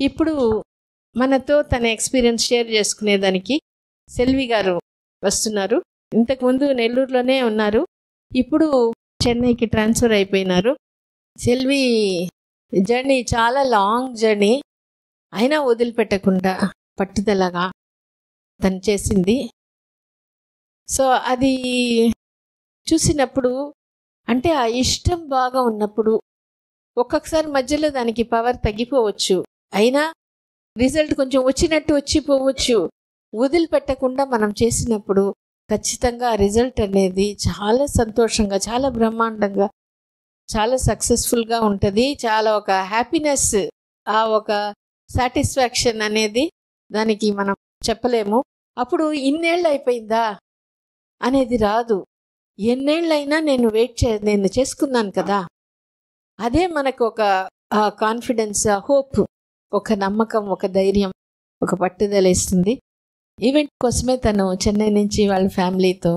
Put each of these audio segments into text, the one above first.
ఇప్పుడు మనతో తన ఎక్స్పీరియన్స్ షేర్ చేసుకునేదానికి సెల్వి గారు వస్తున్నారు. ఇంతకుముందు నెల్లూరులోనే ఉన్నారు, ఇప్పుడు చెన్నైకి ట్రాన్స్ఫర్ అయిపోయినారు. సెల్వి జర్నీ చాలా లాంగ్ జర్నీ, అయినా వదిలిపెట్టకుండా పట్టుదలగా తను చేసింది. సో అది చూసినప్పుడు, అంటే ఆ ఇష్టం బాగా ఉన్నప్పుడు ఒక్కొక్కసారి మధ్యలో దానికి పవర్ తగ్గిపోవచ్చు, అయినా రిజల్ట్ కొంచెం వచ్చినట్టు వచ్చిపోవచ్చు. వదిలిపెట్టకుండా మనం చేసినప్పుడు ఖచ్చితంగా ఆ రిజల్ట్ అనేది చాలా సంతోషంగా, చాలా బ్రహ్మాండంగా, చాలా సక్సెస్ఫుల్గా ఉంటుంది. చాలా ఒక హ్యాపీనెస్, ఆ ఒక సాటిస్ఫాక్షన్ అనేది దానికి మనం చెప్పలేము. అప్పుడు ఇన్నేళ్ళు అయిపోయిందా అనేది రాదు. ఎన్నేళ్ళైనా నేను చేసుకున్నాను కదా, అదే మనకు ఒక కాన్ఫిడెన్స్, హోప్, ఒక నమ్మకం, ఒక ధైర్యం, ఒక పట్టుదల ఇస్తుంది. ఈవెంట్ కోసమే తను చెన్నై నుంచి వాళ్ళ ఫ్యామిలీతో,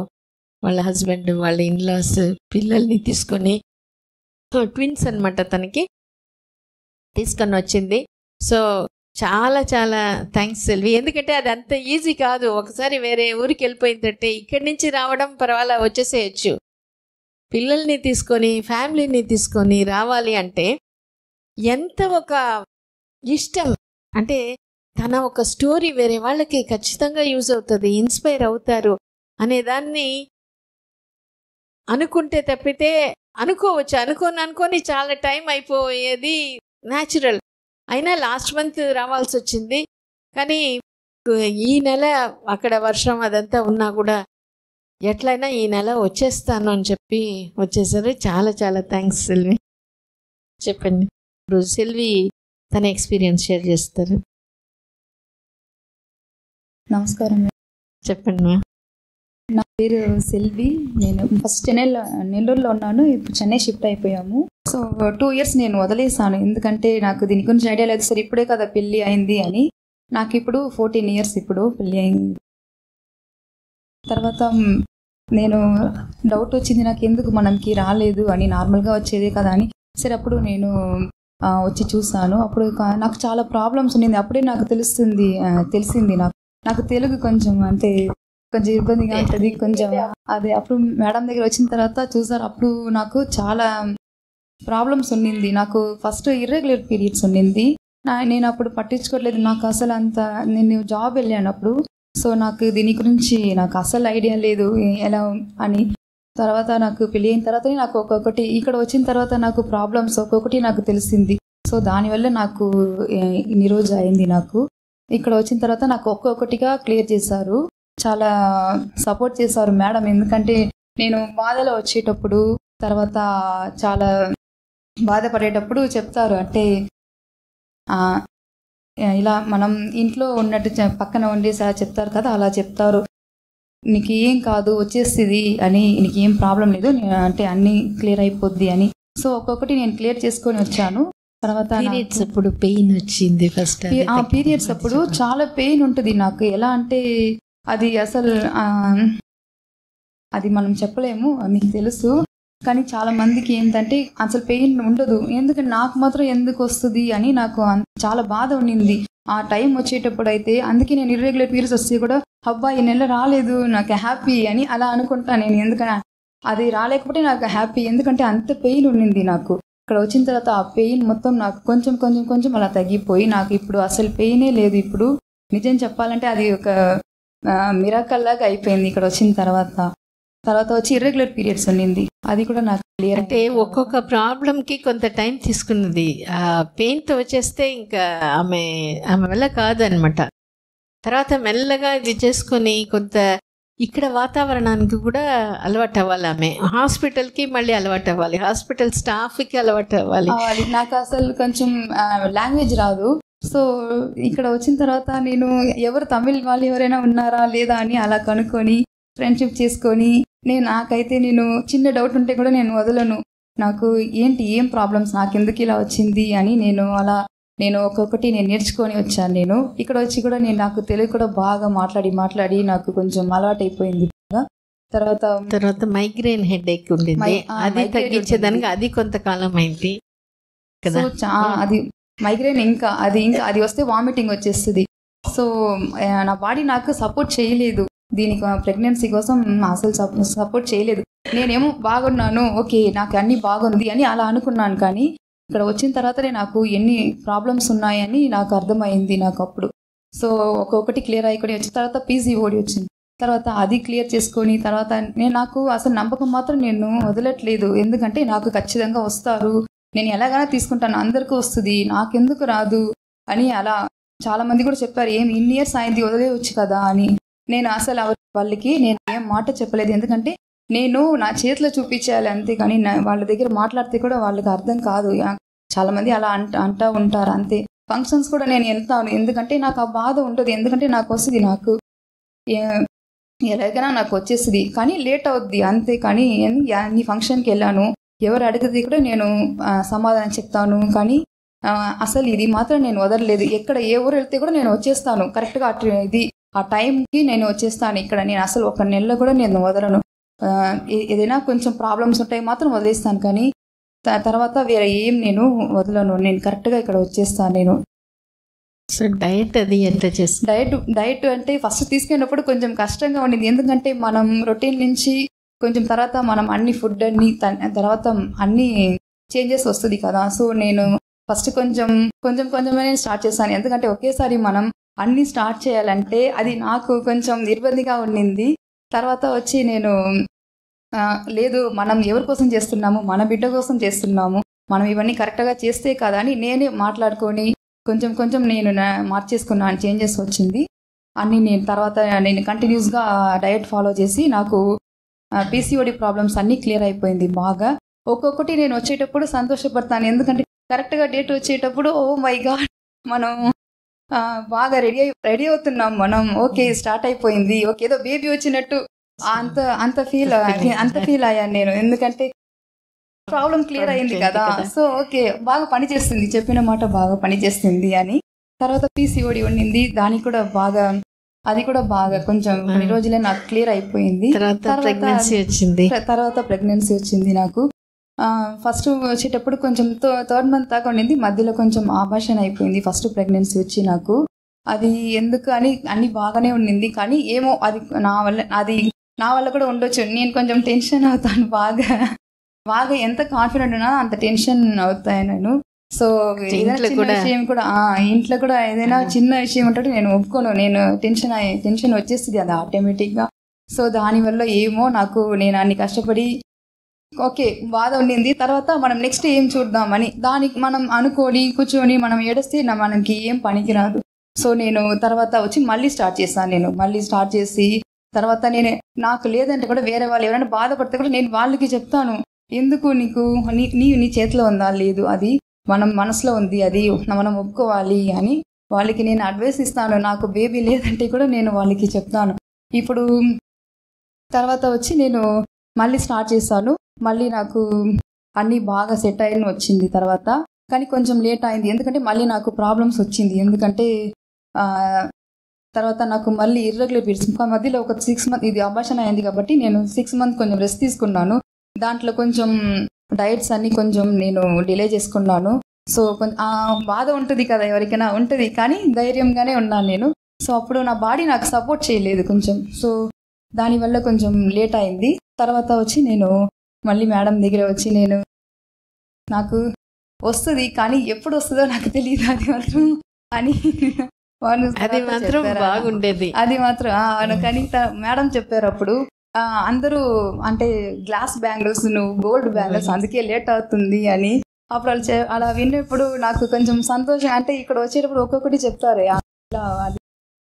వాళ్ళ హస్బెండ్, వాళ్ళ ఇన్లాస్, పిల్లల్ని తీసుకొని, ట్విన్స్ అనమాట, తనకి తీసుకొని వచ్చింది. సో చాలా చాలా థ్యాంక్స్ సెల్వి. ఎందుకంటే అది అంత ఈజీ కాదు. ఒకసారి వేరే ఊరికి వెళ్ళిపోయిందంటే ఇక్కడి నుంచి రావడం పర్వాలా, వచ్చేసేయచ్చు. పిల్లల్ని తీసుకొని, ఫ్యామిలీని తీసుకొని రావాలి అంటే ఎంత ఒక ఇష్టం, అంటే తన ఒక స్టోరీ వేరే వాళ్ళకి ఖచ్చితంగా యూజ్ అవుతుంది, ఇన్స్పైర్ అవుతారు అనేదాన్ని అనుకుంటే తప్పితే అనుకోవచ్చు. అనుకొని చాలా టైం అయిపోయేది న్యాచురల్. అయినా లాస్ట్ మంత్ రావాల్సి వచ్చింది. కానీ ఈ నెల అక్కడ వర్షం అదంతా ఉన్నా కూడా ఎట్లయినా ఈ నెల వచ్చేస్తాను అని చెప్పి వచ్చేసరి చాలా చాలా థ్యాంక్స్ సెల్వి. చెప్పండి, ఇప్పుడు సెల్వి తన ఎక్స్పీరియన్స్ షేర్ చేస్తారు. నమస్కారం. చెప్పండి. నా పేరు సెల్వి. నేను ఫస్ట్ నెల్లూరులో ఉన్నాను, ఇప్పుడు చెన్నై షిఫ్ట్ అయిపోయాము. సో 2 years నేను వదిలేసాను, ఎందుకంటే నాకు దీని గురించి ఐడియా లేదు. సరే ఇప్పుడే కదా పెళ్ళి అయింది అని. నాకు ఇప్పుడు 14 years ఇప్పుడు పెళ్ళి అయింది. తర్వాత నేను డౌట్ వచ్చింది, నాకు ఎందుకు మనకి రాలేదు అని, నార్మల్గా వచ్చేదే కదా అని. సరే అప్పుడు నేను వచ్చి చూసాను. అప్పుడు నాకు చాలా ప్రాబ్లమ్స్ ఉండింది. అప్పుడే నాకు తెలిసింది నాకు తెలుగు కొంచెం అంటే కొంచెం ఇబ్బందిగా ఉంటుంది కొంచెం. అదే అప్పుడు మేడం దగ్గర వచ్చిన తర్వాత చూసారు, అప్పుడు నాకు చాలా ప్రాబ్లమ్స్ ఉండింది. నాకు ఫస్ట్ ఇర్రెగ్యులర్ పీరియడ్స్ ఉండింది. నేను అప్పుడు పట్టించుకోవట్లేదు. నాకు అసలు నేను జాబ్ వెళ్ళాను అప్పుడు. సో నాకు దీని గురించి నాకు అసలు ఐడియా లేదు ఎలా అని. తర్వాత నాకు పెళ్ళి అయిన తర్వాతనే నాకు ఒక్కొక్కటి, ఇక్కడ వచ్చిన తర్వాత నాకు ప్రాబ్లమ్స్ ఒక్కొక్కటి నాకు తెలిసింది. సో దానివల్ల నాకు ఇన్ని రోజు అయింది. నాకు ఇక్కడ వచ్చిన తర్వాత నాకు ఒక్కొక్కటిగా క్లియర్ చేశారు. చాలా సపోర్ట్ చేశారు మేడం. ఎందుకంటే నేను బాధలో వచ్చేటప్పుడు, తర్వాత చాలా బాధపడేటప్పుడు చెప్తారు, అంటే ఇలా మనం ఇంట్లో ఉన్నట్టు పక్కన ఉండేసారి చెప్తారు కదా, అలా చెప్తారు. నీకు ఏం కాదు, వచ్చేస్తుంది అని, నీకు ఏం ప్రాబ్లం లేదు, అంటే అన్నీ క్లియర్ అయిపోద్ది అని. సో ఒక్కొక్కటి నేను క్లియర్ చేసుకొని వచ్చాను. తర్వాత పీరియడ్స్ అప్పుడు పెయిన్ వచ్చింది. ఫస్ట్ పీరియడ్స్ అప్పుడు చాలా పెయిన్ ఉంటుంది నాకు. ఎలా అంటే అది అసలు అది మనం చెప్పలేము, మీకు తెలుసు. కానీ చాలా మందికి ఏంటంటే అసలు పెయిన్ ఉండదు. ఎందుకంటే నాకు మాత్రం ఎందుకు వస్తుంది అని నాకు చాలా బాధ ఉండింది ఆ టైం వచ్చేటప్పుడు అయితే. అందుకే నేను ఇర్రెగ్యులర్ పీరియడ్స్ వస్తే కూడా అబ్బా ఈ నెల రాలేదు, నాకు హ్యాపీ అని అలా అనుకుంటాను నేను. ఎందుకంటే అది రాలేకపోతే నాకు హ్యాపీ, ఎందుకంటే అంత పెయిన్ ఉండింది నాకు. ఇక్కడ వచ్చిన తర్వాత ఆ పెయిన్ మొత్తం నాకు కొంచెం కొంచెం కొంచెం అలా తగ్గిపోయి నాకు ఇప్పుడు అసలు పెయినే లేదు. ఇప్పుడు నిజం చెప్పాలంటే అది ఒక మిరాకల్ లాగా అయిపోయింది ఇక్కడ వచ్చిన తర్వాత. వచ్చి ఇర్రెగ్యులర్ పీరియడ్స్ ఉండింది, అది కూడా నాకు క్లియర్. అంటే ఒక్కొక్క ప్రాబ్లంకి కొంత టైం తీసుకున్నది. ఆ పెయిన్తో వచ్చేస్తే ఇంకా ఆమె వల్ల కాదనమాట. తర్వాత మెల్లగా ఇది చేసుకొని కొంత ఇక్కడ వాతావరణానికి కూడా అలవాటు అవ్వాలి. ఆమె హాస్పిటల్కి మళ్ళీ అలవాటు అవ్వాలి, హాస్పిటల్ స్టాఫ్కి అలవాటు అవ్వాలి. నాకు అసలు కొంచెం లాంగ్వేజ్ రాదు. సో ఇక్కడ వచ్చిన తర్వాత నేను ఎవరు తమిళ్ వాళ్ళు ఎవరైనా ఉన్నారా లేదా అని అలా కనుక్కొని ఫ్రెండ్షిప్ చేసుకొని, నాకైతే నేను చిన్న డౌట్ ఉంటే కూడా నేను వదలను. నాకు ఏం ప్రాబ్లమ్స్, నాకు ఎందుకు ఇలా వచ్చింది అని నేను ఒక్కొక్కటి నేర్చుకొని వచ్చాను. నేను ఇక్కడ వచ్చి కూడా నాకు తెలుగు కూడా బాగా మాట్లాడి నాకు కొంచెం అలవాటు అయిపోయింది. తర్వాత మైగ్రేన్ హెడేక్ ఉండేది, అది తగ్గించేదానికి అది కొంతకాలం అయింది కదా. అది మైగ్రేన్ ఇంకా అది వస్తే వామిటింగ్ వచ్చేస్తుంది. సో నా బాడీ నాకు సపోర్ట్ చేయలేదు, దీనికి ప్రెగ్నెన్సీ కోసం అసలు సపోర్ట్ చేయలేదు. నేనేమో బాగున్నాను, ఓకే నాకు అన్నీ బాగుంది అని అలా అనుకున్నాను. కానీ ఇక్కడ వచ్చిన తర్వాతనే నాకు ఎన్ని ప్రాబ్లమ్స్ ఉన్నాయని నాకు అర్థమైంది నాకు అప్పుడు. సో ఒక్కొక్కటి క్లియర్ అయికొని వచ్చిన తర్వాత పీసీఓడి వచ్చింది. తర్వాత అది క్లియర్ చేసుకొని తర్వాత నాకు అసలు నమ్మకం మాత్రం నేను వదలట్లేదు. ఎందుకంటే నాకు ఖచ్చితంగా వస్తారు, నేను ఎలాగైనా తీసుకుంటాను, అందరికీ వస్తుంది, నాకెందుకు రాదు అని అలా చాలామంది కూడా చెప్పారు. ఇన్ని ఇయర్స్ అయింది వదిలేయచ్చు కదా అని. నేను అసలు వాళ్ళకి నేను ఏం మాట చెప్పలేదు, ఎందుకంటే నేను నా చేతిలో చూపించాలి అంతే. కానీ వాళ్ళ దగ్గర మాట్లాడితే కూడా వాళ్ళకి అర్థం కాదు. చాలామంది అలా అంటూ ఉంటారు అంతే. ఫంక్షన్స్ కూడా నేను వెళ్తాను, ఎందుకంటే నాకు ఆ బాధ ఉంటుంది, ఎందుకంటే నాకు వస్తుంది, నాకు ఎలాగైనా నాకు వచ్చేస్తుంది, కానీ లేట్ అవుద్ది అంతే. కానీ అన్ని ఫంక్షన్కి వెళ్ళాను, ఎవరు అడిగితే కూడా నేను సమాధానం చెప్తాను. కానీ అసలు ఇది మాత్రం నేను వదలలేదు. ఎక్కడ ఏ ఊరు వెళ్తే కూడా నేను వచ్చేస్తాను కరెక్ట్గా, ఆ టైంకి నేను వచ్చేస్తాను. ఇక్కడ నేను అసలు ఒక నెలలో కూడా నేను వదలను. ఏదైనా కొంచెం ప్రాబ్లమ్స్ ఉంటాయి మాత్రం వదిలేస్తాను, కానీ తర్వాత వేరే ఏం నేను వదలను. నేను కరెక్ట్గా ఇక్కడ వచ్చేస్తాను నేను. సో డైట్ అది ఎంత చేస్తాను? డైట్ అంటే ఫస్ట్ తీసుకున్నప్పుడు కొంచెం కష్టంగా ఉండింది, ఎందుకంటే మనం రొటీన్ నుంచి కొంచెం తర్వాత మనం అన్ని ఫుడ్ అన్ని తర్వాత అన్ని చేంజెస్ వస్తుంది కదా. సో నేను ఫస్ట్ కొంచెమే స్టార్ట్ చేస్తాను, ఎందుకంటే ఒకేసారి మనం అన్నీ స్టార్ట్ చేయాలంటే అది నాకు కొంచెం ఇబ్బందిగా ఉండింది. తర్వాత వచ్చి నేను లేదు, మనం ఎవరి కోసం చేస్తున్నాము, మన బిడ్డ కోసం చేస్తున్నాము, మనం ఇవన్నీ కరెక్ట్గా చేస్తే కదా అని నేనే మాట్లాడుకొని కొంచెం నేను మార్చేసుకున్నాను, చేంజెస్ వచ్చింది అన్నీ. నేను తర్వాత నేను కంటిన్యూస్గా డయట్ ఫాలో చేసి నాకు పీసీఓడి ప్రాబ్లమ్స్ అన్నీ క్లియర్ అయిపోయింది బాగా. ఒక్కొక్కటి నేను వచ్చేటప్పుడు సంతోషపడతాను, ఎందుకంటే కరెక్ట్గా డేట్ వచ్చేటప్పుడు ఓ మై గాడ్ మనం బాగా రెడీ అవుతున్నాం మనం, ఓకే స్టార్ట్ అయిపోయింది, ఓకే ఏదో బేబీ వచ్చినట్టు అంత ఫీల్ అయ్యాను నేను, ఎందుకంటే ప్రాబ్లం క్లియర్ అయింది కదా. సో ఓకే బాగా పనిచేస్తుంది, చెప్పిన మాట బాగా పనిచేస్తుంది అని. తర్వాత పీసీఓడి ఉండింది, దానికి కూడా బాగా అది కూడా బాగా కొంచెం కొన్ని రోజులే నాకు క్లియర్ అయిపోయింది. తర్వాత ప్రెగ్నెన్సీ వచ్చింది నాకు. ఫస్ట్ వచ్చేటప్పుడు కొంచెం 3rd month దాకా ఉండింది, మధ్యలో కొంచెం ఆపరేషన్ అయిపోయింది ఫస్ట్ ప్రెగ్నెన్సీ వచ్చి నాకు. అది ఎందుకు అని అన్ని బాగానే ఉండింది, కానీ ఏమో అది నా వల్ల కూడా ఉండొచ్చు. నేను కొంచెం టెన్షన్ అవుతాను బాగా ఎంత కాన్ఫిడెంట్ ఉన్నా అంత టెన్షన్ అవుతాను నేను. సో ఏదైనా చిన్న విషయం కూడా ఇంట్లో కూడా ఏదైనా చిన్న విషయం ఉంటే నేను ఒప్పుకోను, నేను టెన్షన్ వచ్చేస్తుంది అది ఆటోమేటిక్గా. సో దానివల్ల ఏమో నేను అన్ని కష్టపడి ఓకే బాధ ఉండింది. తర్వాత మనం నెక్స్ట్ ఏం చూద్దామని దానికి మనం అనుకొని కూర్చొని మనం ఏడిస్తే మనకి ఏం పనికిరాదు. సో నేను తర్వాత వచ్చి మళ్ళీ స్టార్ట్ చేసి తర్వాత నాకు లేదంటే కూడా వేరే వాళ్ళు ఎవరైనా బాధపడితే కూడా నేను వాళ్ళకి చెప్తాను, ఎందుకు నీ చేతిలో ఉందా, లేదు అది మనం మనసులో ఉంది, అది మనం ఒప్పుకోవాలి అని వాళ్ళకి నేను అడ్వైస్ ఇస్తాను. నాకు బేబీ లేదంటే కూడా నేను వాళ్ళకి చెప్తాను. ఇప్పుడు తర్వాత వచ్చి నేను మళ్ళీ స్టార్ట్ చేస్తాను, మళ్ళీ నాకు అన్నీ బాగా సెట్ అయ్యి వచ్చింది తర్వాత. కానీ కొంచెం లేట్ అయింది, ఎందుకంటే మళ్ళీ నాకు ప్రాబ్లమ్స్ వచ్చింది, ఎందుకంటే తర్వాత నాకు మళ్ళీ ఇర్రెగ్యులర్ పీరియడ్స్. మధ్యలో ఒక 6 months ఇది అబార్షన్ అయింది కాబట్టి నేను 6 months కొంచెం రెస్ట్ తీసుకున్నాను. దాంట్లో కొంచెం డైట్స్ అన్ని కొంచెం నేను డిలే చేసుకున్నాను. సో కొంచెం బాధ ఉంటుంది కదా, ఎవరికైనా ఉంటుంది, కానీ ధైర్యంగానే ఉన్నాను నేను. సో అప్పుడు నా బాడీ నాకు సపోర్ట్ చేయలేదు కొంచెం, సో దానివల్ల కొంచెం లేట్ అయింది. తర్వాత వచ్చి నేను మళ్ళీ మేడం దగ్గర వచ్చి నాకు వస్తుంది, కానీ ఎప్పుడు వస్తుందో నాకు తెలియదు అది మాత్రం అని అది మాత్రం బాగుండేది. అది మాత్రం కానీ మేడం చెప్పారు అప్పుడు, అందరూ అంటే గ్లాస్ బ్యాంగిల్స్, నువ్వు గోల్డ్ బ్యాంగిల్స్, అందుకే లేట్ అవుతుంది అని. అప్పుడు అలా విన్నప్పుడు నాకు కొంచెం సంతోషం. అంటే ఇక్కడ వచ్చేటప్పుడు ఒక్కొక్కటి చెప్తారు అది.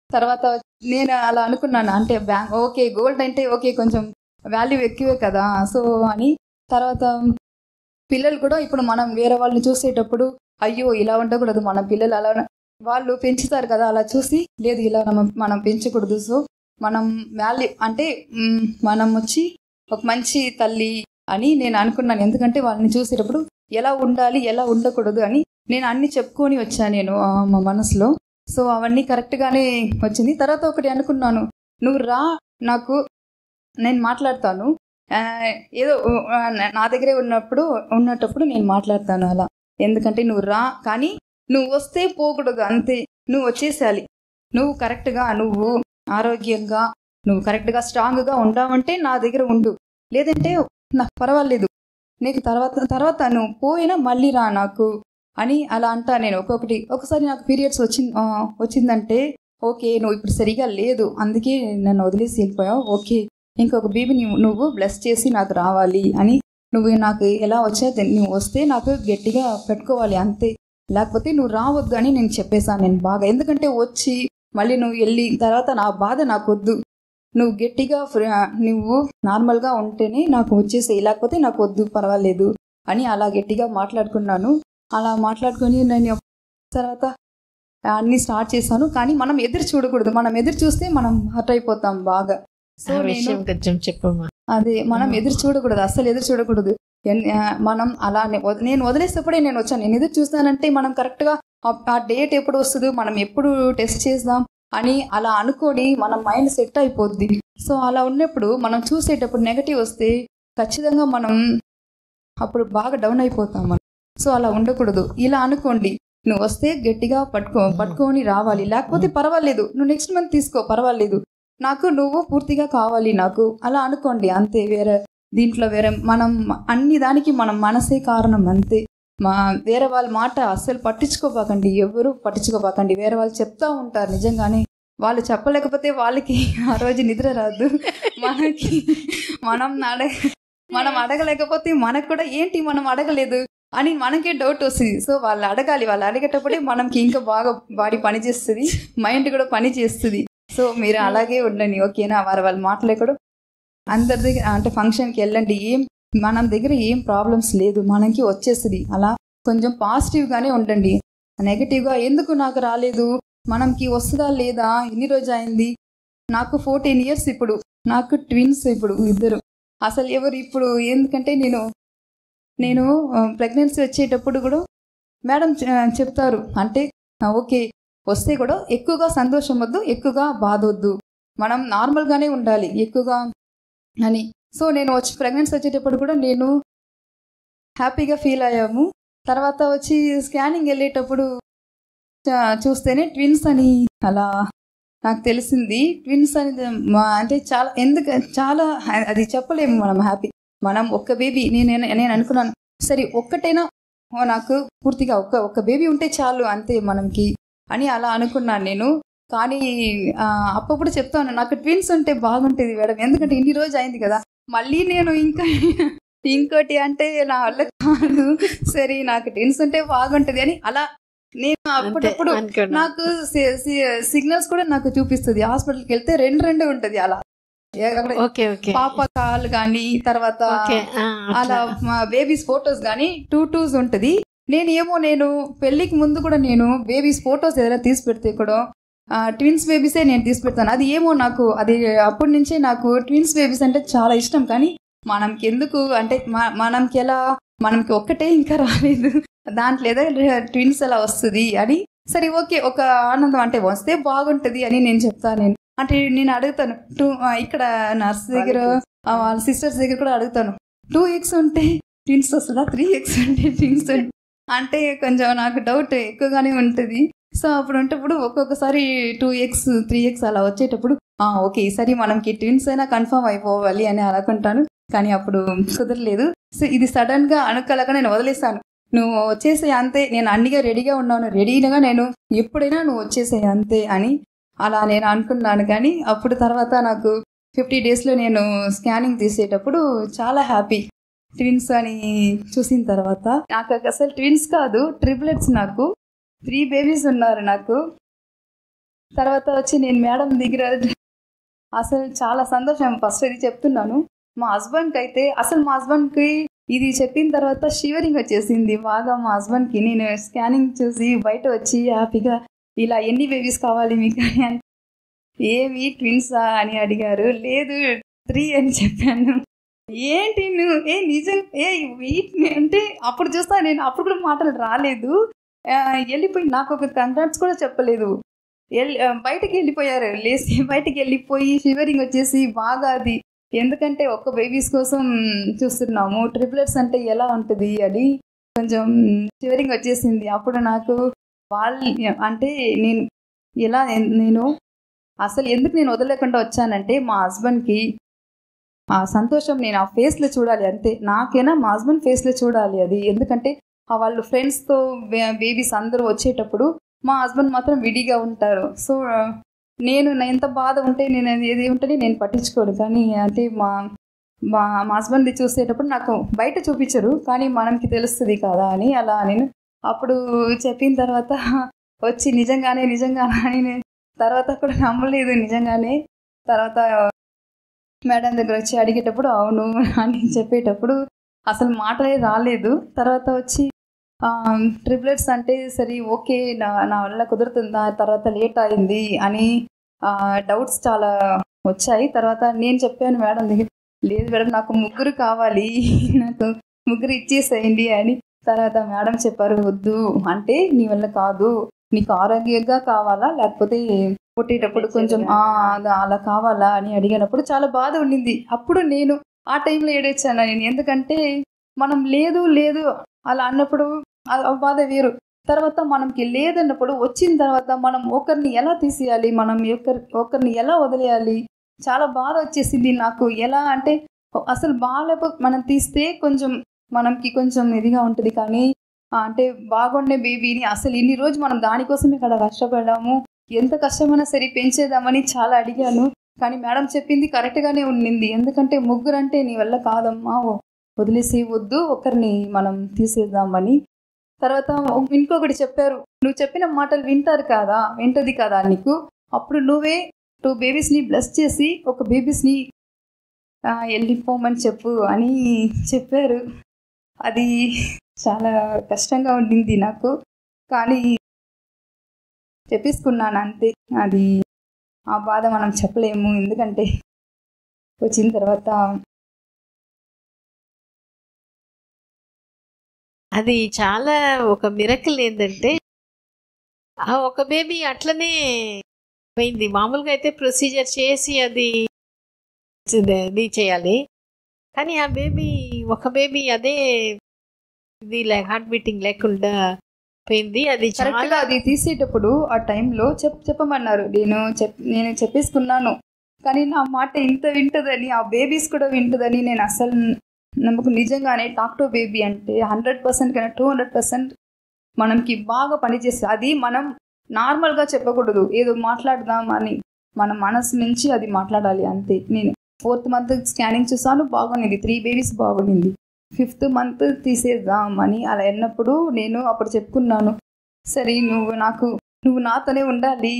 తర్వాత నేను అలా అనుకున్నాను, అంటే ఓకే గోల్డ్ అంటే ఓకే కొంచెం వాల్యూ ఎక్కువే కదా, సో అని. తర్వాత పిల్లలు కూడా ఇప్పుడు మనం వేరే వాళ్ళని చూసేటప్పుడు అయ్యో ఇలా ఉండకూడదు, మన పిల్లలు అలా వాళ్ళు పెంచుతారు కదా, అలా చూసి లేదు ఇలా మనం పెంచకూడదు. సో మనం వాల్యూ అంటే మనం వచ్చి ఒక మంచి తల్లి అని నేను అనుకున్నాను, ఎందుకంటే వాళ్ళని చూసేటప్పుడు ఎలా ఉండాలి ఎలా ఉండకూడదు అని నేను అన్ని చెప్పుకొని వచ్చాను నేను మా మనసులో. సో అవన్నీ కరెక్ట్గానే వచ్చింది. తర్వాత ఒకటి అనుకున్నాను, నువ్వు రా, నేను మాట్లాడతాను, ఏదో నా దగ్గరే ఉన్నప్పుడు నేను మాట్లాడతాను అలా, ఎందుకంటే నువ్వు రా, కానీ నువ్వు వస్తే పోకూడదు అంతే, నువ్వు వచ్చేసేయాలి. నువ్వు కరెక్ట్గా, నువ్వు ఆరోగ్యంగా, నువ్వు కరెక్ట్గా స్ట్రాంగ్గా ఉండావంటే నా దగ్గర ఉండు, లేదంటే నాకు పర్వాలేదు, నీకు తర్వాత నువ్వు పోయినా మళ్ళీ రా నాకు అని అలా అంటా నేను ఒక్కొక్కటి. ఒకసారి నాకు పీరియడ్స్ వచ్చిందంటే ఓకే నువ్వు ఇప్పుడు సరిగా లేదు, అందుకే నన్ను వదిలేసి వెళ్ళిపోయావు, ఓకే ఇంకొక బేబీని నువ్వు బ్లెస్ చేసి నాకు రావాలి అని, నువ్వు నాకు ఎలా వచ్చా నువ్వు వస్తే నాకు గట్టిగా పెట్టుకోవాలి అంతే, లేకపోతే నువ్వు రావద్దు అని నేను చెప్పేశాను నేను బాగా. ఎందుకంటే వచ్చి మళ్ళీ నువ్వు వెళ్ళి తర్వాత నా బాధ నాకు వద్దు, నువ్వు గట్టిగా నువ్వు నార్మల్గా ఉంటేనే నాకు వచ్చేసేయి, లేకపోతే నాకు వద్దు పర్వాలేదు అని అలా గట్టిగా మాట్లాడుకున్నాను. అలా మాట్లాడుకొని నేను తర్వాత అన్నీ స్టార్ట్ చేశాను. కానీ మనం ఎదురు చూడకూడదు, మనం ఎదురు చూస్తే మనం హర్ట్ అయిపోతాం బాగా. సో కొంచెం చెప్పమ్మా. అదే మనం ఎదురు చూడకూడదు, అస్సలు ఎదురు చూడకూడదు. మనం అలా నేను వదిలేసేప్పుడే నేను వచ్చాను, నేను ఎదురు చూస్తానంటే మనం కరెక్ట్గా ఆ డేట్ ఎప్పుడు వస్తుందో, మనం ఎప్పుడు టెస్ట్ చేద్దాం అని అలా అనుకొని మన మైండ్ సెట్ అయిపోద్ది. సో అలా ఉన్నప్పుడు మనం చూసేటప్పుడు నెగటివ్ వస్తే ఖచ్చితంగా మనం అప్పుడు బాగా డౌన్ అయిపోతాం మనం. సో అలా ఉండకూడదు. ఇలా అనుకోండి, నువ్వు వస్తే గట్టిగా పట్టుకొని రావాలి, లేకపోతే పర్వాలేదు నువ్వు నెక్స్ట్ మంత్ తీసుకో పర్వాలేదు, నాకు నువ్వు పూర్తిగా కావాలి నాకు, అలా అనుకోండి అంతే. దీంట్లో మనం అన్ని దానికి మనం మనసే కారణం అంతే. వేరే వాళ్ళ మాట అస్సలు పట్టించుకోబాకండి, ఎవరు పట్టించుకోబాకండి. వేరే వాళ్ళు చెప్తా ఉంటారు నిజంగానే, వాళ్ళు చెప్పలేకపోతే వాళ్ళకి ఆ రోజు నిద్ర రాదు. మనం అడగలేకపోతే మనకు కూడా ఏంటి మనం అడగలేదు అని మనకే డౌట్ వస్తుంది. సో వాళ్ళు అడగాలి, వాళ్ళు అడిగేటప్పుడే మనకి ఇంకా బాగా బాడీ పని చేస్తుంది, మైండ్ కూడా పని చేస్తుంది. సో మీరు అలాగే ఉండండి ఓకేనా. వాళ్ళు మాట్లాడకూడదు, అందరి దగ్గర అంటే ఫంక్షన్కి వెళ్ళండి, మన దగ్గర ఏం ప్రాబ్లమ్స్ లేదు, మనకి వచ్చేస్తుంది. అలా కొంచెం పాజిటివ్గానే ఉండండి, నెగిటివ్గా ఎందుకు నాకు రాలేదు, మనకి వస్తుందా లేదా, ఎన్ని రోజు అయింది, నాకు 14 years ఇప్పుడు, నాకు ట్విన్స్ ఇప్పుడు ఇద్దరు. అసలు ఎవరు ఇప్పుడు ఎందుకంటే నేను ప్రెగ్నెన్సీ వచ్చేటప్పుడు కూడా మేడం చెప్తారు అంటే ఓకే వస్తే కూడా ఎక్కువగా సంతోషం వద్దు, ఎక్కువగా బాధ వద్దు, మనం నార్మల్గానే ఉండాలి ఎక్కువగా అని. సో నేను ప్రెగ్నెన్సీ వచ్చేటప్పుడు కూడా నేను హ్యాపీగా ఫీల్ అయ్యాము. తర్వాత వచ్చి స్కానింగ్ వెళ్ళేటప్పుడు చూస్తేనే ట్విన్స్ అని అలా నాకు తెలిసింది. ట్విన్స్ అనేది అంటే చాలా అది చెప్పలేము మనం హ్యాపీ. మనం ఒక్క బేబీ నేను అనుకున్నాను సరే ఒక్కటైనా నాకు పూర్తిగా ఒక్క బేబీ ఉంటే చాలు అంతే మనకి అని అలా అనుకున్నాను నేను. కానీ అప్పుడు చెప్తాను నాకు ట్విన్స్ ఉంటే బాగుంటుంది మేడం, ఎందుకంటే ఇన్ని రోజు అయింది కదా, మళ్ళీ నేను ఇంకోటి అంటే నా వల్ల కాదు, సరే నాకు ట్విన్స్ ఉంటే బాగుంటుంది అని అలా నేను అప్పుడప్పుడు నాకు సిగ్నల్స్ కూడా నాకు చూపిస్తుంది. హాస్పిటల్కి వెళ్తే రెండు ఉంటుంది అలా పాప కాల్ కానీ తర్వాత అలా బేబీస్ ఫొటోస్ కానీ 2 ఉంటుంది. నేను పెళ్లికి ముందు కూడా నేను బేబీస్ ఫొటోస్ ఏదైనా తీసి పెడితే కూడా ట్విన్స్ బేబీసే నేను తీసి పెడతాను. అది ఏమో నాకు అది అప్పటి నుంచే నాకు ట్విన్స్ బేబీస్ అంటే చాలా ఇష్టం. కానీ మనకి ఎందుకు అంటే మనకి ఒక్కటే ఇంకా రాలేదు, దాంట్లో ఏదో ట్విన్స్ అలా వస్తుంది అని సరే ఓకే ఒక ఆనందం అంటే వస్తే బాగుంటుంది అని నేను చెప్తాను. అంటే నేను అడుగుతాను ఇక్కడ నర్స్ దగ్గర వాళ్ళ సిస్టర్స్ దగ్గర కూడా అడుగుతాను 2x ఉంటే ట్విన్స్ వస్తుందా, 3x ఉంటే ట్విన్స్ అంటే కొంచెం నాకు డౌట్ ఎక్కువగానే ఉంటుంది. సో అప్పుడు ఒక్కొక్కసారి 2x 3x అలా వచ్చేటప్పుడు ఓకే ఈసారి మనకి ట్విన్స్ అయినా కన్ఫర్మ్ అయిపోవాలి అని అనుకుంటాను. కానీ అప్పుడు కుదరలేదు. సో ఇది సడన్ గా అనుకోలేక నేను వదిలేస్తాను, నువ్వు వచ్చేసే అంతే, నేను అన్నిగా రెడీగా ఉన్నాను, రెడీగా నేను ఎప్పుడైనా నువ్వు వచ్చేసే అంతే అని అలా నేను అనుకున్నాను. కానీ అప్పుడు తర్వాత నాకు 50 daysలో నేను స్కానింగ్ తీసేటప్పుడు చాలా హ్యాపీ ట్విన్స్ అని చూసిన తర్వాత. నాకు అసలు ట్విన్స్ కాదు ట్రిప్లెట్స్, నాకు 3 babies ఉన్నారు నాకు. తర్వాత వచ్చి నేను మేడం దగ్గర అసలు చాలా సంతోషం. ఫస్ట్ ఇది చెప్తున్నాను మా హస్బెండ్కి ఇది చెప్పిన తర్వాత షివరింగ్ వచ్చేసింది బాగా మా హస్బెండ్కి. నేను స్కానింగ్ చూసి బయట వచ్చి హ్యాపీగా ఇలా ఎన్ని బేబీస్ కావాలి మీకు అని, ఏమి ట్విన్సా అని అడిగారు. లేదు 3 అని చెప్పాను. ఏంటి నువ్వు నిజం అంటే అప్పుడు చూస్తా నేను అప్పుడు కూడా మాటలు రాలేదు, వెళ్ళిపోయి నాకు ఒక కంగ్రాట్స్ కూడా చెప్పలేదు, బయటకు వెళ్ళిపోయారు, లేసి బయటకు వెళ్ళిపోయి షివరింగ్ వచ్చేసి బాగా అది ఎందుకంటే ఒక్క బేబీస్ కోసం చూస్తున్నాము, ట్రిప్లెట్స్ అంటే ఎలా ఉంటుంది అని కొంచెం షివరింగ్ వచ్చేసింది. అప్పుడు నాకు వాళ్ళు అంటే నేను ఎలా నేను అసలు ఎందుకు నేను వదలలేకుండా వచ్చానంటే మా హస్బెండ్కి ఆ సంతోషం నేను ఆ ఫేస్లో చూడాలి అంతే. నాకైనా మా హస్బెండ్ ఫేస్లో చూడాలి అది. ఎందుకంటే వాళ్ళు ఫ్రెండ్స్తో బేబీస్ అందరూ వచ్చేటప్పుడు మా హస్బెండ్ మాత్రం విడిగా ఉంటారు. సో నేను ఎంత బాధ ఉంటే నేను ఏది ఉంటే నేను పట్టించుకోను. కానీ అంటే మా మా మా హస్బెండ్ది చూసేటప్పుడు నాకు బయట చూపించరు, కానీ మనకి తెలుస్తుంది కదా అని అలా నేను అప్పుడు చెప్పిన తర్వాత వచ్చి నిజంగానే అని నేను తర్వాత కూడా నమ్మలేదు నిజంగానే. తర్వాత మేడం దగ్గర వచ్చి అడిగేటప్పుడు అవును అని చెప్పేటప్పుడు అసలు మాటలే రాలేదు. తర్వాత వచ్చి ట్రిప్లెట్స్ అంటే సరే ఓకే నా వల్ల కుదురుతుందా, తర్వాత లేట్ అయింది అని డౌట్స్ చాలా వచ్చాయి. తర్వాత నేను చెప్పాను మేడం దగ్గర, లేదు మేడం నాకు 3 కావాలి, నాకు 3 ఇచ్చేసేయండి అని. తర్వాత మేడం చెప్పారు వద్దు అంటే నీ వల్ల కాదు, నీకు ఆరోగ్యంగా కావాలా లేకపోతే పుట్టేటప్పుడు కొంచెం అలా కావాలా అని అడిగినప్పుడు చాలా బాధ ఉండింది. అప్పుడు నేను ఆ టైంలో ఏడొచ్చాను నేను. ఎందుకంటే మనం లేదు లేదు అలా అన్నప్పుడు ఆ బాధ వేరు. తర్వాత మనకి లేదన్నప్పుడు వచ్చిన తర్వాత మనం ఒకరిని ఎలా తీసేయాలి, మనం ఒకరిని ఎలా వదిలేయాలి, చాలా బాధ వచ్చేసింది నాకు. ఎలా అంటే అసలు మనం తీస్తే కొంచెం మనకి కొంచెం ఇదిగా ఉంటుంది, కానీ అంటే బాగుండే బేబీని అసలు ఇన్ని రోజు మనం దానికోసం ఇక్కడ కష్టపడ్డాము, ఎంత కష్టమైనా సరే పెంచేద్దామని చాలా అడిగాను. కానీ మేడం చెప్పింది కరెక్ట్గానే ఉండింది. ఎందుకంటే 3 అంటే నీ వల్ల కాదమ్మా, వదిలేసి వద్దు ఒకరిని మనం తీసేద్దామని. తర్వాత ఇంకొకటి చెప్పారు, నువ్వు చెప్పిన మాటలు వింటది కదా నీకు, అప్పుడు నువ్వే 2 బేబీస్ని బ్లెస్ చేసి ఒక బేబీస్ని వెళ్ళిపోమని చెప్పు అని చెప్పారు. అది చాలా కష్టంగా ఉండింది నాకు, కానీ చెప్పేసుకున్నాను అంతే. అది ఆ బాధ మనం చెప్పలేము, ఎందుకంటే వచ్చిన తర్వాత అది చాలా ఒక మిరకిల్. ఏంటంటే ఆ ఒక బేబీ అట్లనే పోయింది. మామూలుగా అయితే ప్రొసీజర్ చేసి అది చేయాలి, కానీ ఆ ఒక బేబీ అదే ఇది హార్ట్ బీటింగ్ లేకుండా పోయింది. అది కరెక్ట్గా అది తీసేటప్పుడు ఆ టైంలో చెప్పమన్నారు. నేను చెప్పేసుకున్నాను, కానీ నా మాట ఇంత వింటదని, ఆ బేబీస్ కూడా వింటదని నేను అసలు నమ్మకం. నిజంగానే టాక్టో బేబీ అంటే 100% కన్నా 200% మనకి బాగా పనిచేస్తుంది. అది మనం నార్మల్గా చెప్పకూడదు, ఏదో మాట్లాడదాం అని మన మనసు నుంచి అది మాట్లాడాలి అంతే. నేను 4th మంత్ స్కానింగ్ చూసాను, బాగుంది, 3 బేబీస్ బాగుంది. 5th మంత్ తీసేద్దాం అని అలా అన్నప్పుడు నేను అప్పుడు చెప్పుకున్నాను, సరే నువ్వు నాతోనే ఉండాలి,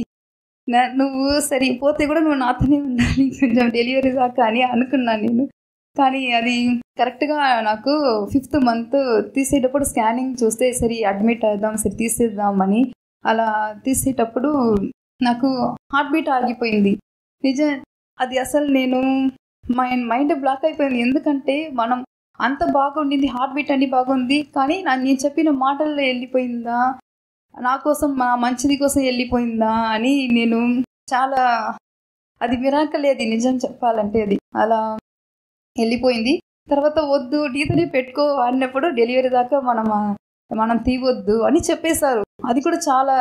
నువ్వు సరిపోతే కూడా నువ్వు నాతోనే ఉండాలి కొంచెం డెలివరీ దాకా అని అనుకున్నాను నేను. కానీ అది కరెక్ట్గా నాకు 5th మంత్ తీసేటప్పుడు స్కానింగ్ చూస్తే సరే అడ్మిట్ అవుదాం, సరే తీసేద్దామని అలా తీసేటప్పుడు నాకు హార్ట్ బీట్ ఆగిపోయింది. అది అసలు నేను మైండ్ బ్లాక్ అయిపోయింది. ఎందుకంటే మనం అంత బాగుండింది, హార్ట్ బీట్ అన్ని బాగుంది, కానీ నేను చెప్పిన మాటల్లో వెళ్ళిపోయిందా, నా కోసం మా మంచిది కోసం వెళ్ళిపోయిందా అని నేను చాలా, అది మిరాకలే, అది నిజం చెప్పాలంటే అది అలా వెళ్ళిపోయింది. తర్వాత వద్దు నీతోనే పెట్టుకో అన్నప్పుడు డెలివరీ దాకా మనం తీయవద్దు అని చెప్పేశారు. అది కూడా చాలా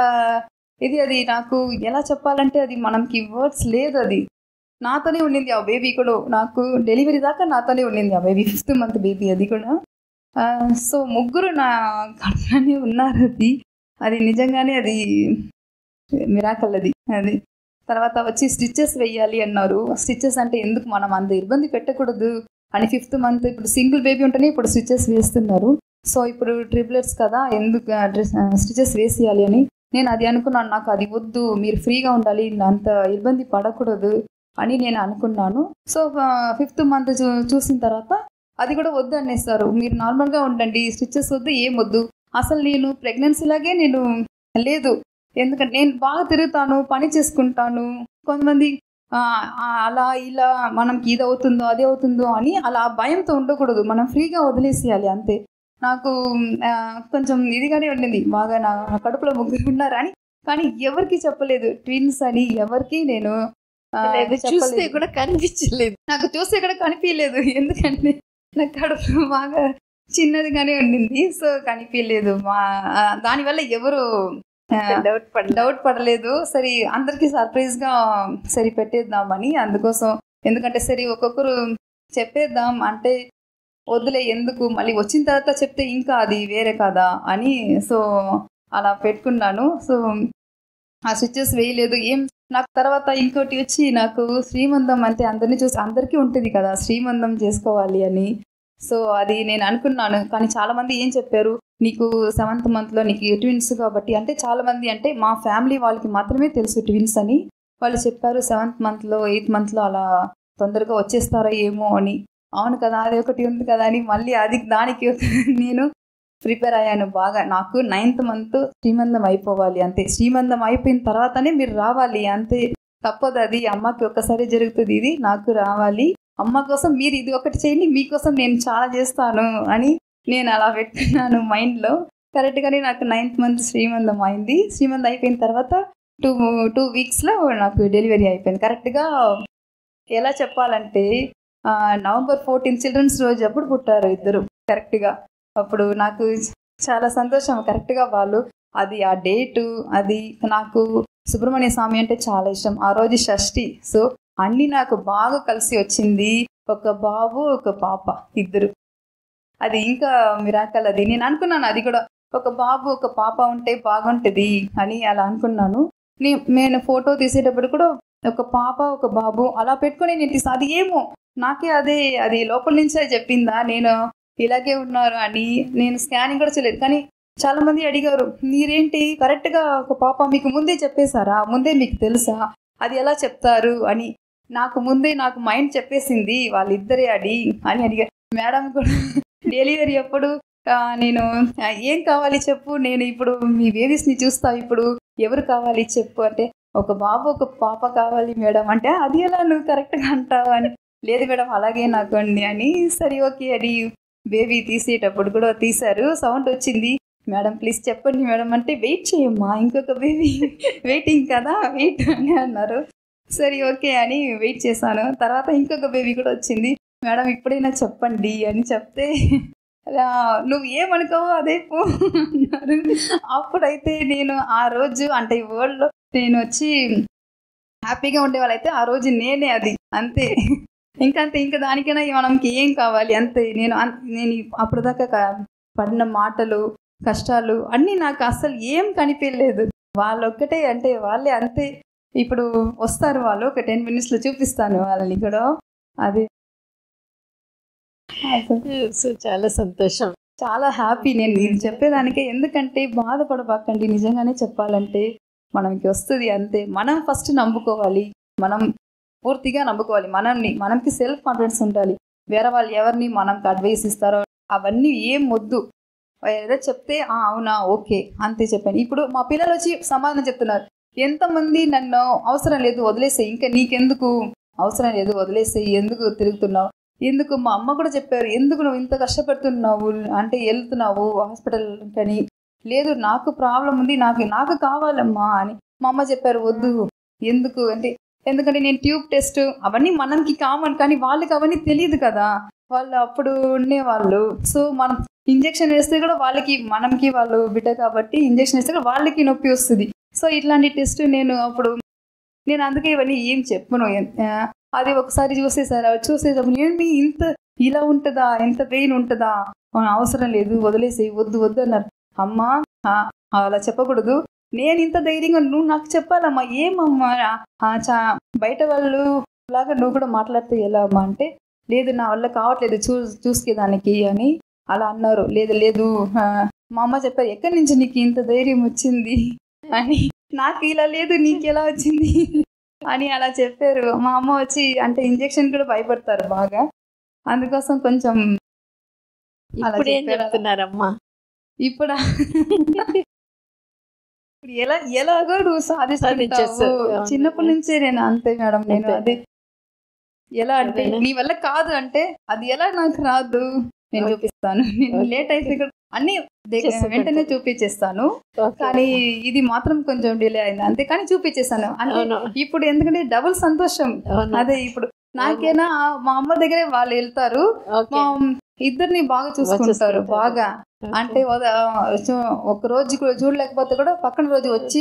అది నాకు ఎలా చెప్పాలంటే అది మనకి వర్డ్స్ లేదు. అది నాతోనే ఉండింది ఆ బేబీ కూడా, నాకు డెలివరీ దాకా నాతోనే ఉండింది ఆ బేబీ, 5th మంత్ బేబీ అది కూడా. సో 3 నా కడుపులోనే ఉన్నారు. అది నిజంగానే అది మిరాకల్ అది. తర్వాత వచ్చి స్టిచెస్ వేయాలి అన్నారు. స్టిచెస్ అంటే ఎందుకు మనం అంత ఇబ్బంది పెట్టకూడదు అని 5th మంత్ ఇప్పుడు సింగిల్ బేబీ ఉంటేనే ఇప్పుడు స్టిచెస్ వేస్తున్నారు. సో ఇప్పుడు ట్రిప్లెట్స్ కదా, ఎందుకు స్టిచెస్ వేసేయాలి అని నేను అది అనుకున్నాను. నాకు అది వద్దు, మీరు ఫ్రీగా ఉండాలి, అంత ఇబ్బంది పడకూడదు అని నేను అనుకున్నాను. సో 5th మంత్ చూసిన తర్వాత అది కూడా వద్దు అనేస్తారు, మీరు నార్మల్గా ఉండండి, స్టిచెస్ వద్దు, ఏం వద్దు. అసలు నేను ప్రెగ్నెన్సీలాగే నేను లేదు, ఎందుకంటే నేను బాగా తిరుగుతాను, పని చేసుకుంటాను. కొంతమంది అలా ఇలా మనకి ఇది అవుతుందో అది అవుతుందో అని అలా భయంతో ఉండకూడదు, మనం ఫ్రీగా వదిలేసేయాలి అంతే. నాకు కొంచెం ఇదిగానే ఉండింది బాగా, నా కడుపులో 3 ఉన్నారని, కానీ ఎవరికి చెప్పలేదు, ట్విన్స్ అని ఎవరికి నేను చూస్తే కూడా కనిపించలేదు, నాకు చూస్తే కూడా కనిపించలేదు, ఎందుకంటే నా కడుపు బాగా చిన్నదిగానే ఉండింది. సో కనిపించలేదు, దానివల్ల ఎవరు డౌట్ పడలేదు. సరే అందరికి సర్ప్రైజ్ గా సరి పెట్టేద్దామని, అందుకోసం ఎందుకంటే సరే ఒక్కొక్కరు చెప్పేద్దాం అంటే వద్దులే ఎందుకు మళ్ళీ వచ్చిన తర్వాత చెప్తే ఇంకా అది వేరే కదా అని, సో అలా పెట్టుకున్నాను. సో ఆ స్విచ్చెస్ వేయలేదు ఏం. నాకు తర్వాత ఇంకోటి వచ్చి నాకు శ్రీమంతం అంటే అందరినీ చూసి అందరికీ ఉంటుంది కదా శ్రీమంతం చేసుకోవాలి అని. సో అది నేను అనుకున్నాను. కానీ చాలా మంది ఏం చెప్పారు, నీకు 7th monthలో నీకు ట్విన్స్ కాబట్టి అంటే చాలా మంది అంటే మా ఫ్యామిలీ వాళ్ళకి మాత్రమే తెలుసు ట్విన్స్ అని. వాళ్ళు చెప్పారు 7th monthలో 8th monthలో అలా తొందరగా వచ్చేస్తారో ఏమో అని. అవును కదా అది ఒకటి ఉంది కదా అని మళ్ళీ దానికి నేను ప్రిపేర్ అయ్యాను బాగా. నాకు 9th month శ్రీమంతం అయిపోవాలి అంతే. శ్రీమంతం అయిపోయిన తర్వాతనే మీరు రావాలి అంతే, తప్పదు. అది అమ్మకి ఒక్కసారి జరుగుతుంది, ఇది నాకు రావాలి. అమ్మ కోసం మీరు ఇది ఒకటి చేయండి, మీకోసం నేను చాలా చేస్తాను అని నేను అలా పెట్టుకున్నాను మైండ్లో. కరెక్ట్గానే నాకు 9th month శ్రీమంతం అయింది. శ్రీమంతం అయిపోయిన తర్వాత 2 weeksలో నాకు డెలివరీ అయిపోయింది. కరెక్ట్గా ఎలా చెప్పాలంటే November 14 చిల్డ్రన్స్ రోజు అప్పుడు పుట్టారు ఇద్దరు కరెక్ట్గా. అప్పుడు నాకు చాలా సంతోషం. కరెక్ట్గా వాళ్ళు అది ఆ డేటు, అది నాకు సుబ్రహ్మణ్య స్వామి అంటే చాలా ఇష్టం. ఆ రోజు షష్ఠి. సో అన్నీ నాకు బాగా కలిసి వచ్చింది. ఒక బాబు ఒక పాప ఇద్దరు. అది ఇంకా మిరాకల్. అది నేను అనుకున్నాను అది కూడా ఒక బాబు ఒక పాప ఉంటే బాగుంటుంది అని అలా అనుకున్నాను. నేను ఫోటో తీసేటప్పుడు కూడా ఒక పాప ఒక బాబు అలా పెట్టుకుని నేను తీసా. అది ఏమో నాకే అది లోపల నుంచే చెప్పిందా నేను ఇలాగే ఉన్నారు అని. నేను స్కానింగ్ కూడా చేయలేదు. కానీ చాలా మంది అడిగారు, మీరేంటి కరెక్ట్గా ఒక పాప మీకు ముందే చెప్పేశారా, ముందే మీకు తెలుసా, అది ఎలా చెప్తారు అని. నాకు ముందే నాకు మైండ్ చెప్పేసింది వాళ్ళిద్దరే అని అడిగారు. మేడం కూడా డెలివరీ అప్పుడు నేను ఏం కావాలి చెప్పు, నేను ఇప్పుడు మీ బేబీస్ని చూస్తా, ఇప్పుడు ఎవరు కావాలి చెప్పు అంటే ఒక బాబు ఒక పాప కావాలి మేడం అంటే అది ఎలా నువ్వు కరెక్ట్గా అంటావు అని. లేదు మేడం అలాగే నాకు అండి అని. సరే ఓకే అని బేబీ తీసేటప్పుడు కూడా తీశారు. సౌండ్ వచ్చింది. మేడం ప్లీజ్ చెప్పండి మేడం అంటే వెయిట్ చేయమ్మా ఇంకొక బేబీ వెయిటింగ్ కదా వెయిట్ అని అన్నారు. సరే ఓకే అని వెయిట్ చేశాను. తర్వాత ఇంకొక బేబీ కూడా వచ్చింది. మేడం ఇప్పుడైనా చెప్పండి అని చెప్తే నువ్వు ఏమనుకోవో అదే పో అన్నారు. అప్పుడైతే నేను ఆ రోజు అంటే ఈ వరల్డ్లో నేను వచ్చి హ్యాపీగా ఉండేవాళ్ళైతే ఆ రోజు నేనే అది అంతే. ఇంకా దానికైనా మనకి ఏం కావాలి అంతే. నేను అప్పుడు దాకా పడిన మాటలు కష్టాలు అన్నీ నాకు అసలు ఏం కనిపించలేదు. వాళ్ళు ఒక్కటే అంటే వాళ్ళే అంతే. ఇప్పుడు వస్తారు వాళ్ళు ఒక 10 minutesలో చూపిస్తాను వాళ్ళని కూడా. అది చాలా సంతోషం, చాలా హ్యాపీ. నేను ఇది చెప్పేదానికే. ఎందుకంటే బాధపడబాకండి, నిజంగానే చెప్పాలంటే మనకి వస్తుంది అంతే. మనం ఫస్ట్ నమ్ముకోవాలి, మనం పూర్తిగా నమ్ముకోవాలి మనకి సెల్ఫ్ కాన్ఫిడెన్స్ ఉండాలి. వేరే వాళ్ళు ఎవరిని మనకు అడ్వైస్ ఇస్తారో అవన్నీ ఏం వద్దు. ఏదో చెప్తే అవునా ఓకే అంతే చెప్పాను. ఇప్పుడు మా పిల్లలు వచ్చి సమాధానం చెప్తున్నారు. ఎంతమంది నన్ను అవసరం లేదు వదిలేసేయి, ఇంకా నీకెందుకు అవసరం లేదు వదిలేసేయి, ఎందుకు తిరుగుతున్నావు, ఎందుకు మా అమ్మ కూడా చెప్పారు ఎందుకు నువ్వు ఇంత కష్టపడుతున్నావు అంటే వెళ్తున్నావు హాస్పిటల్ కని. లేదు నాకు ప్రాబ్లం ఉంది, నాకు కావాలమ్మా అని మా అమ్మ చెప్పారు. వద్దు ఎందుకు అంటే ఎందుకంటే నేను ట్యూబ్ టెస్ట్ అవన్నీ మనకి కామన్, కానీ వాళ్ళకి అవన్నీ తెలియదు కదా, వాళ్ళు అప్పుడు ఉండేవాళ్ళు. సో మనం ఇంజెక్షన్ వేస్తే కూడా మనకి వాళ్ళు బిడ్డ కాబట్టి ఇంజెక్షన్ వేస్తే కూడా వాళ్ళకి నొప్పి వస్తుంది. సో ఇట్లాంటి టెస్ట్ నేను అందుకే ఇవన్నీ ఏం చెప్పను. అది ఒకసారి చూసేటప్పుడు ఏమి ఇంత ఇలా ఉంటుందా, ఎంత పెయిన్ ఉంటుందా, అవసరం లేదు వదిలేసేయి, వద్దు అన్నారు. అమ్మా అలా చెప్పకూడదు, నేను ఇంత ధైర్యంగా నువ్వు నాకు చెప్పాలమ్మా, ఏమమ్మా బయట వాళ్ళు లాగా నువ్వు కూడా మాట్లాడితే ఎలా అమ్మా అంటే లేదు నా వల్ల కావట్లేదు చూసుకేదానికి అని అలా అన్నారు. లేదు మా అమ్మ చెప్పారు ఎక్కడి నుంచి నీకు ఇంత ధైర్యం వచ్చింది అని. నాకు ఇలా లేదు నీకు ఎలా వచ్చింది అని అలా చెప్పారు. మా అమ్మ వచ్చి అంటే ఇంజెక్షన్ కూడా భయపడతారు బాగా, అందుకోసం కొంచెం చెప్తున్నారమ్మా. ఇప్పుడు ఎలాగో నువ్వు సాధిస్తావు. చిన్నప్పటి నుంచే నేను అంతే మేడం. నేను అది ఎలా అంటే నీ వల్ల కాదు అంటే అది ఎలా నాకు రాదు నేను చూపిస్తాను. నేను లేట్ అయితే అన్ని వెంటనే చూపించేస్తాను, కానీ ఇది మాత్రం కొంచెం డిలే అయింది అంతే, కానీ చూపించేస్తాను అంటే ఇప్పుడు. ఎందుకంటే డబుల్ సంతోషం అదే. ఇప్పుడు నాకేనా మా అమ్మ దగ్గరే వాళ్ళు వెళ్తారు, ఇద్దరిని బాగా చూసుకుంటారు బాగా. అంటే ఒక రోజు చూడలేకపోతే కూడా పక్కన రోజు వచ్చి,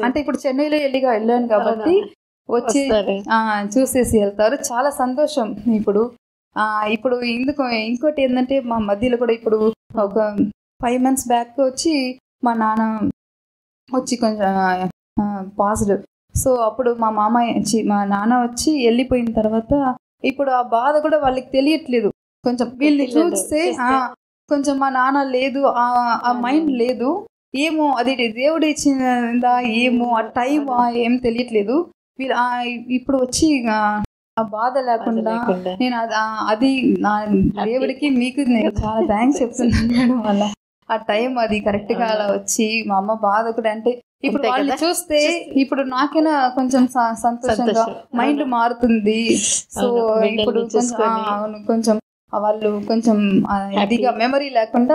అంటే ఇప్పుడు చెన్నైలో వెళ్ళాను కాబట్టి వచ్చి చూసేసి వెళ్తారు. చాలా సంతోషం. ఇప్పుడు ఇంకోటి ఏంటంటే మా మధ్యలో కూడా ఇప్పుడు ఒక 5 months బ్యాక్ వచ్చి మా నాన్న వచ్చి కొంచెం పాజిటివ్. సో అప్పుడు మా నాన్న వచ్చి వెళ్ళిపోయిన తర్వాత ఇప్పుడు ఆ బాధ కూడా వాళ్ళకి తెలియట్లేదు. కొంచెం వీళ్ళని చూస్తే కొంచెం మా నాన్న లేదు, ఆ మైండ్ లేదు. ఏమో అది దేవుడు ఇచ్చిందా ఏమో, ఆ టైం ఏం తెలియట్లేదు. వీళ్ళు ఇప్పుడు వచ్చి ఆ బాధ లేకుండా నేను అది నా దేవుడికి మీకు నేను చాలా థ్యాంక్స్ చెప్తున్నాను. అలా ఆ టైం అది కరెక్ట్ గా అలా వచ్చి మా అమ్మ బాధ కూడా, అంటే ఇప్పుడు వాళ్ళని చూస్తే ఇప్పుడు నాకైనా కొంచెం సంతోషంగా మైండ్ మారుతుంది. సో ఇప్పుడు కొంచెం వాళ్ళు కొంచెం ఇదిగా మెమరీ లేకుండా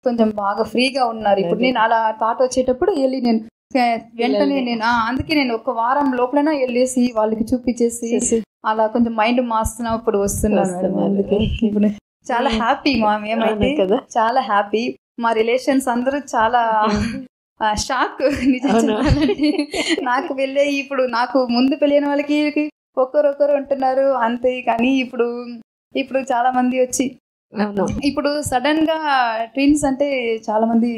కొంచెం బాగా ఫ్రీగా ఉన్నారు. ఇప్పుడు నేను అలా థాట్ వచ్చేటప్పుడు వెళ్ళి నేను వెంటనే అందుకే నేను ఒక వారం లోపలైనా వెళ్ళేసి వాళ్ళకి చూపించేసి అలా కొంచెం మైండ్ మారుస్తున్నప్పుడు వస్తున్నాను. అందుకే ఇప్పుడు చాలా హ్యాపీ. మేమైతే చాలా హ్యాపీ. మా రిలేషన్స్ అందరూ చాలా షాక్. నాకు ఇప్పుడు నాకు ముందు పెళ్ళైన వాళ్ళకి ఒక్కరొక్కరు ఉంటున్నారు అంతే. కానీ ఇప్పుడు చాలా మంది వచ్చి ఇప్పుడు సడన్ గా ట్విన్స్ అంటే చాలా మంది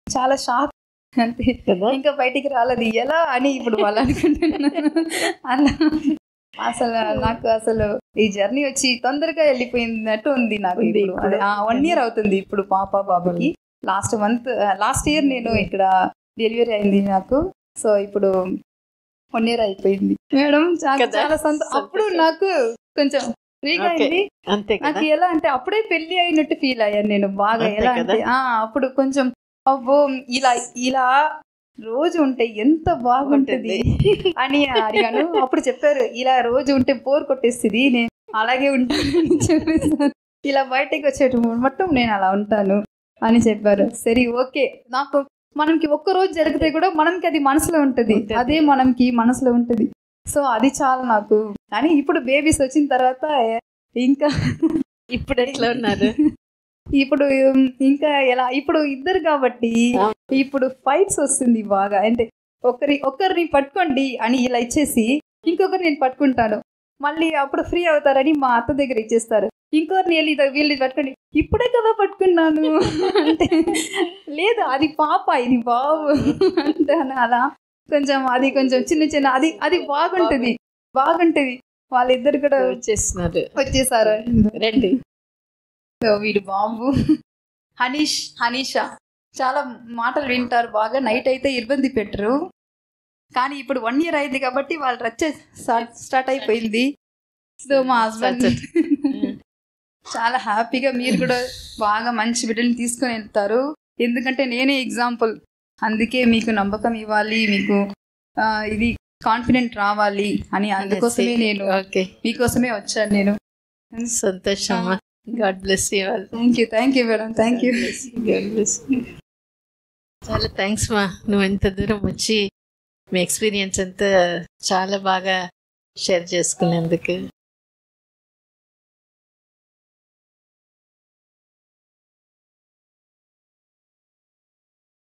చాలా షాక్. అంతే, ఇంకా బయటికి రాలేదు ఎలా అని ఇప్పుడు వాళ్ళు అనుకుంటున్నాను. అలా నాకు ఈ జర్నీ వచ్చి తొందరగా వెళ్ళిపోయినట్టు ఉంది. నాకు ఇప్పుడు 1 year అవుతుంది ఇప్పుడు బాబుకి. లాస్ట్ ఇయర్ నేను ఇక్కడ డెలివరీ అయింది నాకు. సో ఇప్పుడు 1 year అయిపోయింది మేడం. చాలా సంతోషం. అప్పుడు నాకు కొంచెం ఫ్రీగా అయింది. నాకు ఎలా అంటే అప్పుడే పెళ్లి అయినట్టు ఫీల్ అయ్యాను నేను బాగా. ఎలా అంటే అప్పుడు కొంచెం అబ్బో ఇలా రోజు ఉంటే ఎంత బాగుంటది అని అడిగాను. అప్పుడు చెప్పారు ఇలా రోజు ఉంటే బోర్ కొట్టేస్తుంది, నేను అలాగే ఉంటాను చెప్పేసాను. ఇలా బయటకు వచ్చేటప్పుడు మొత్తం నేను అలా ఉంటాను అని చెప్పారు. సరే ఓకే, మనకి ఒక్క రోజు జరిగితే కూడా మనకి అది మనసులో ఉంటది, అదే మనకి మనసులో ఉంటది. సో అది చాలా నాకు. కానీ ఇప్పుడు బేబీస్ వచ్చిన తర్వాత ఇంకా ఇప్పుడు ఎట్లా ఉన్నారు? ఇప్పుడు ఇంకా ఎలా, ఇప్పుడు ఇద్దరు కాబట్టి ఇప్పుడు ఫైట్స్ వస్తుంది బాగా. అంటే ఒకరిని పట్టుకోండి అని ఇలా ఇచ్చేసి ఇంకొకరు నేను పట్టుకుంటాను, మళ్ళీ అప్పుడు ఫ్రీ అవుతారని మా అత్త దగ్గర ఇచ్చేస్తారు. ఇంకొకరిని వీళ్ళు పట్టుకోండి, ఇప్పుడే కదా పట్టుకున్నాను అంటే లేదు అది పాప ఇది బాబు అంటాను. అలా కొంచెం చిన్న అది బాగుంటది. వాళ్ళిద్దరు కూడా వచ్చేసారు. రండి. వీడు బాంబు హనీషా చాలా మాటలు వింటారు బాగా. నైట్ అయితే ఇబ్బంది పెట్టరు. కానీ ఇప్పుడు 1 year అయింది కాబట్టి వాళ్ళు రచ్చే స్టార్ట్ అయిపోయింది. సో మా హస్బెండ్ చాలా హ్యాపీగా మీరు కూడా బాగా మంచి బిడ్డల్ని తీసుకొని వెళ్తారు. ఎందుకంటే నేనే ఎగ్జాంపుల్. అందుకే మీకు నమ్మకం ఇవ్వాలి, మీకు ఇది కాన్ఫిడెంట్ రావాలి అని అందుకోసమే నేను మీకోసమే వచ్చాను. నేను సంతోషం. God bless you all. Thank you madam. Thank you. God bless you. చాలా థ్యాంక్స్ మా, నువ్వు ఎంత దూరం వచ్చి మీ ఎక్స్పీరియన్స్ అంతా చాలా బాగా షేర్ చేసుకునేందుకు.